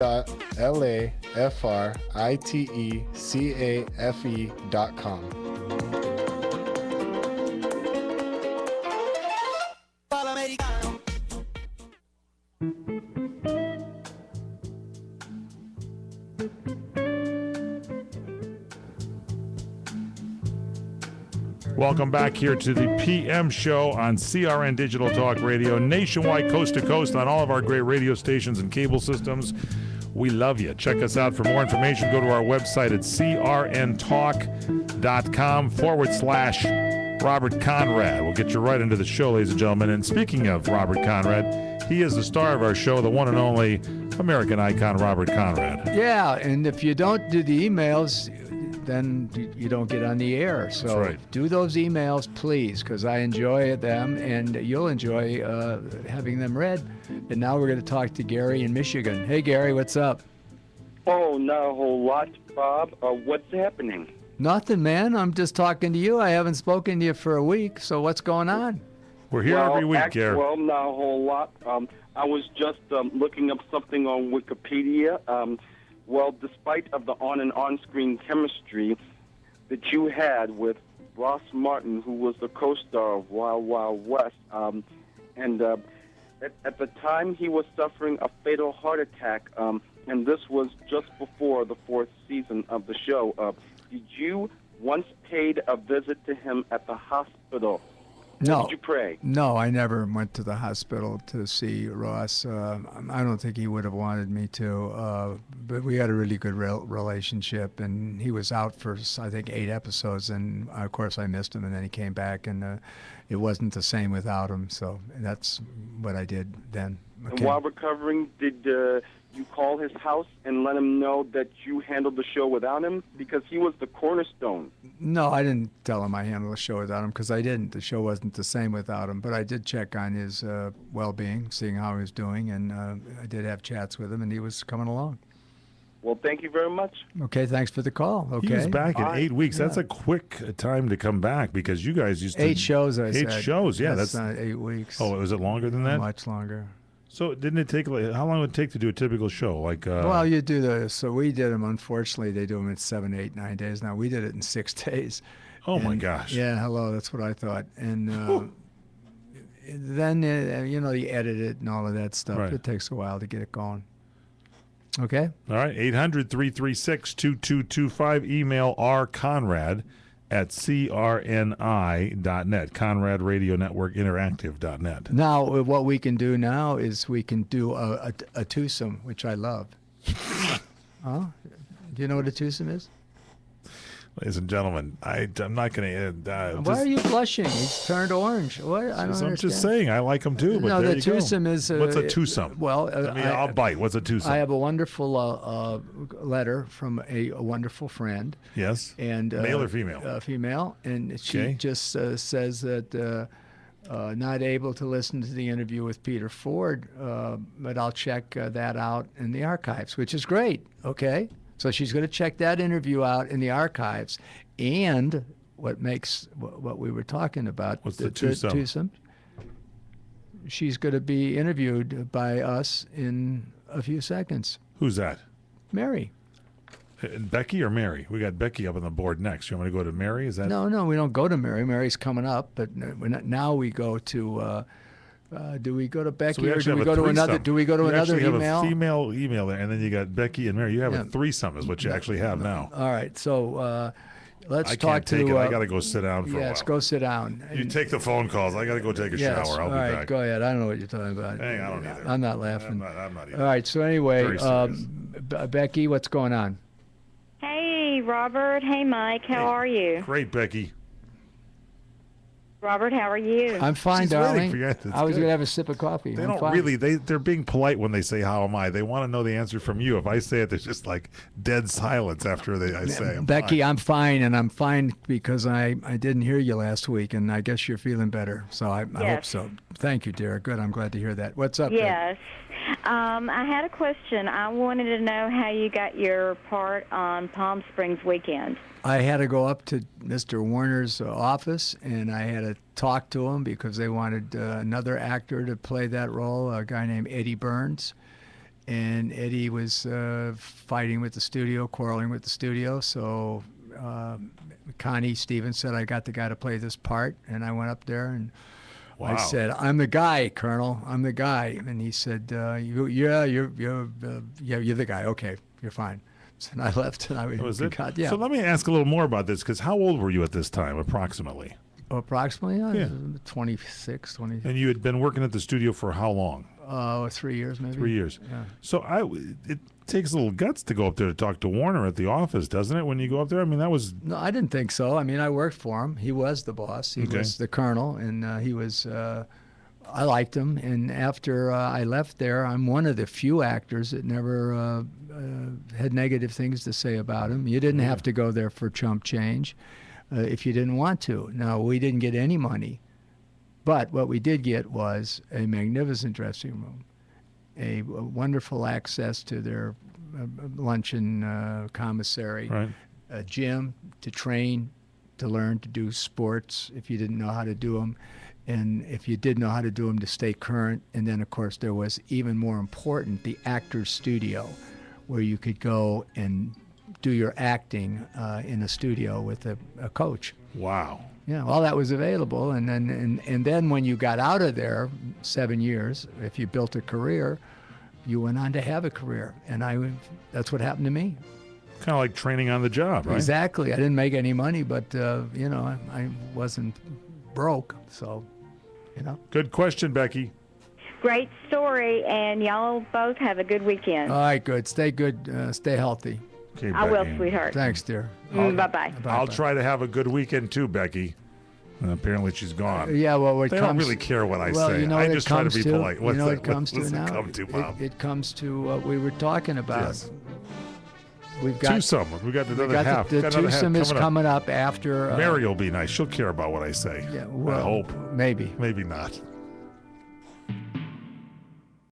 www.lafritecafe.com. Welcome back here to the PM show on CRN Digital Talk Radio, nationwide, coast to coast, on all of our great radio stations and cable systems. We love you. Check us out. For more information, go to our website at crntalk.com/Robert Conrad. We'll get you right into the show, ladies and gentlemen. And speaking of Robert Conrad, he is the star of our show, the one and only American icon, Robert Conrad. Yeah, and if you don't do the emails, then you don't get on the air. So right. Do those emails, please, because I enjoy them, and you'll enjoy having them read. And now we're going to talk to Gary in Michigan. Hey, Gary, what's up? Oh, not a whole lot, Bob. What's happening? Nothing, man. I'm just talking to you. I haven't spoken to you for a week, so what's going on? We're here every week, Gary. Well, not a whole lot. I was just looking up something on Wikipedia. Well, despite of the on and on-screen chemistry that you had with Ross Martin, who was the co-star of Wild Wild West, and at the time he was suffering a fatal heart attack, and this was just before the 4th season of the show. Did you once paid a visit to him at the hospital? No. Did you pray? No, I never went to the hospital to see Ross. I don't think he would have wanted me to, but we had a really good relationship, and he was out for, I think, 8 episodes, and of course I missed him, and then he came back, and it wasn't the same without him, so that's what I did then. Okay. And while recovering, did you call his house and let him know that you handled the show without him? Because he was the cornerstone. No, I didn't tell him I handled the show without him, because I didn't. The show wasn't the same without him. But I did check on his well-being, seeing how he was doing, and I did have chats with him, and he was coming along. Well, thank you very much. Okay, thanks for the call. Okay. He was back in 8 weeks. Yeah. That's a quick time to come back, because you guys used to... 8 shows, I said. 8 shows, yeah. That's not 8 weeks. Oh, was it longer than that? Much longer. So didn't it take, how long would it take to do a typical show? Well, you do so we did them, unfortunately, they do them in 7, 8, 9 days. Now, we did it in 6 days. Oh, my gosh. Yeah, hello, that's what I thought. And then, you edit it and all of that stuff. Right. It takes a while to get it going. Okay? All right, 800-336-2225. Email rconrad at crni.net, Conrad Radio Network Interactive.net. Now, what we can do now is we can do a twosome, which I love. Huh? Do you know what a twosome is? Ladies and gentlemen, I'm not going to... Why are you blushing? He's turned orange. What? I don't understand. I'm just saying, I like them too, but no, there the you go. twosome is... What's a twosome? Well... I'll bite. What's a twosome? I have a wonderful letter from a wonderful friend. Yes. And male or female? Female. And she just says that not able to listen to the interview with Peter Ford, but I'll check that out in the archives, which is great. Okay? So she's going to check that interview out in the archives. And what makes what we were talking about, what's the twosome? She's going to be interviewed by us in a few seconds. Who's that? Mary. Becky or Mary? We got Becky up on the board next. You want me to go to Mary? Is that? No, we don't go to Mary. Mary's coming up, but now we go to... do we go to Becky, so or do we go to another? Do we go to another email? You have a female email there, and then you got Becky and Mary. You have a threesome, is what you actually have now. All right, so let's talk can't take to. I got to go sit down for a while. Yes, go sit down. You take the phone calls. I got to go take a shower. I'll be back. All right, go ahead. I don't know what you're talking about. Hey, I don't either. I'm not laughing. I'm not either. All right, so anyway, Becky, what's going on? Hey, Robert. Hey, Mike. How are you? Great, Becky. Robert, how are you? I'm fine, She's darling. I was going to have a sip of coffee. They don't really. They're being polite when they say "How am I?" They want to know the answer from you. If I say it, there's just like dead silence after I say. Becky, I'm fine, and I'm fine because I didn't hear you last week, and I guess you're feeling better. So I hope so. Thank you, dear. Good. I'm glad to hear that. What's up? Yes. I had a question. I wanted to know how you got your part on Palm Springs Weekend. I had to go up to Mr. Warner's office, and I had to talk to him because they wanted another actor to play that role, a guy named Eddie Burns. and Eddie was fighting with the studio, quarreling with the studio. So Connie Stevens said, I got the guy to play this part. And I went up there and I said, I'm the guy, Colonel. I'm the guy. And he said, you're the guy. Okay, you're fine. So I left and I Was it? got, yeah. So let me ask a little more about this, because how old were you at this time, approximately? Approximately, Yeah. 26, 20. And you had been working at the studio for how long? 3 years, maybe. 3 years. Yeah. So it takes a little guts to go up there to talk to Warner at the office, doesn't it, when you go up there? I mean, that was... No, I didn't think so. I mean, I worked for him. He was the boss. He was the colonel, and he was... I liked him, and after I left there, I'm one of the few actors that never had negative things to say about him. You didn't have to go there for chump change if you didn't want to. Now, we didn't get any money, but what we did get was a magnificent dressing room, a wonderful access to their luncheon commissary, a gym to train, to learn to do sports if you didn't know how to do them. And if you did know how to do them, to stay current. And then, of course, there was even more important, the actor's studio, where you could go and do your acting in a studio with a coach. Wow. Yeah, all that was available. And then when you got out of there, 7 years, if you built a career, you went on to have a career. And that's what happened to me. Kind of like training on the job, right? Exactly. I didn't make any money, but, I wasn't broke, so... Good question, Becky. Great story, and y'all both have a good weekend. All right, good. Stay good. Stay healthy. Okay, I will, Becky. sweetheart. Thanks, dear. Bye-bye. I'll try to have a good weekend too, Becky. Apparently she's gone. Yeah, well, they don't really care what I say. You know I what just it try to comes be to? polite. What's you know what that? it comes What's to now? it come to, Bob? It comes to what we were talking about. Yes. We've got twosome. We got another half. The Got another half twosome is up. coming up after. Mary will be nice. She'll care about what I say. Yeah, well, I hope. Maybe. Maybe not.